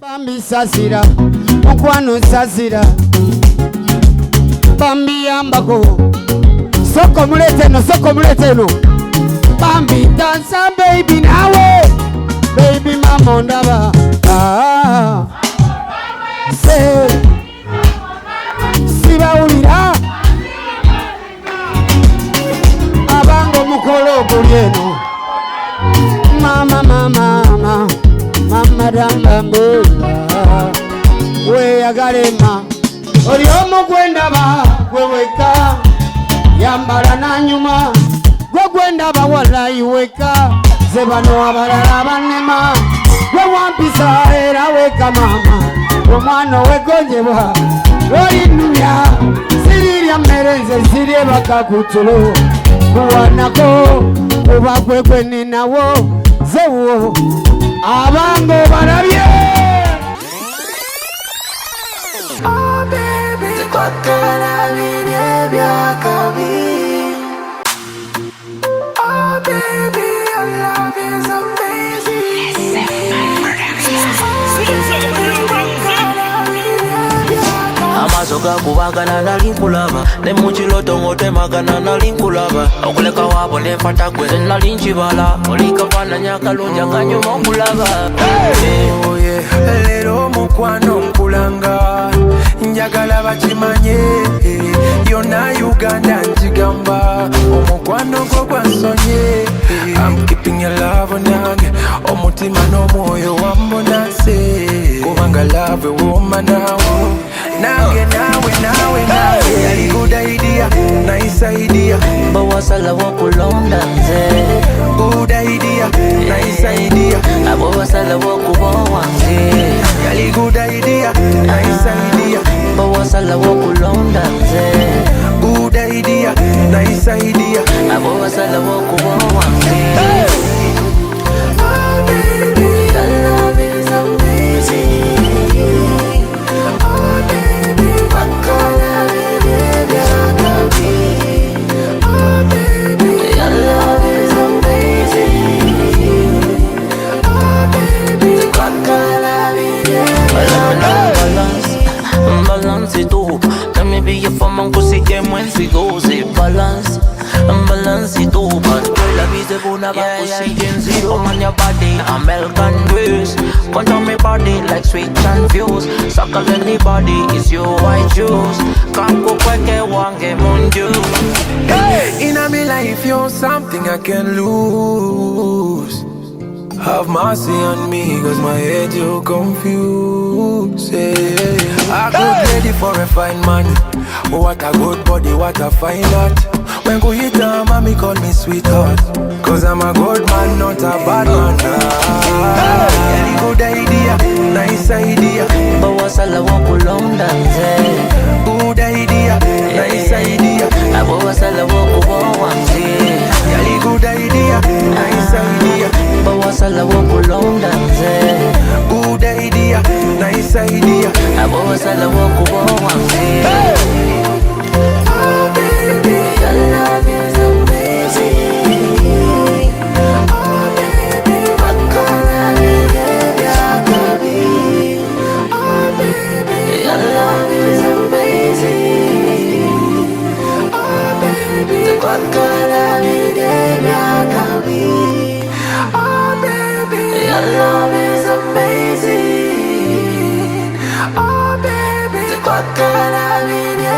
Bambi sasira, mukwano sasira, Bambi ambako, soko mulete no, Bambi dansa baby nawe, baby mama ndaba, say, siba ulira, abango mukolo kulieno, mama dambamba we agarema oli omugwenda ba gweweka yambala na nyuma gwegwenda ba wala iweka zebano abalala banema gwe wampisa era weka mama omwana wegonjebwa oli nuya sirya merenze sirye bakakutulo kuwanako kuba kwekwe ninawo zewo abango barabye. Oh baby, tekwakala bine byakabi. Oh baby, your love is amazing. Amasoka kubagana nalinkulaba nemuchiloto ngote magana nalinkulaba okuleka wabo nefata kweze nalinchibala olikafana nyakalunja kanyuma okulaba oh yeah lero mukwano nkulanga njagala bakimanye yona Uganda njigamba omukwano gwo gwansonye I'm keeping your love nange omutima n'omwoyo wambonase kubanga love woman nawe yali good idea, nice idea bawasala wakulonda nze good idea, nice idea bawasala wakubowa nze yali good idea, nice idea bawasala wakulonda nze good idea, nice idea bawasala wakubowa nze oh baby, your love is amazing. Let me be your fun pussy game when we go say balance it too. But girl I be the bone of a pussy gen zero on your body American grace. Punch on me body like sweet and fuse. Suckle anybody is you I choose. Can't go kweke wange munju. In a me life you're something I can lose. Have mercy on me, cause my head you confused. A good lady for a fine man. What a good body, what a fine heart. When go hit her, mommy call me sweetheart. Cause I'm a good man, not a bad man. Any good idea, nice idea bawasala wakulonda nze good idea, nice idea bawasala wakubowa nze yali good idea, nice idea bawasala wakulonda nze good idea, nice idea bawasala wakubowa nze oh baby, your love is amazing. Oh baby, what color is it? Oh baby, your love is amazing. Oh baby, what color is it? Oh baby, your love is amazing. Oh baby, what color is it?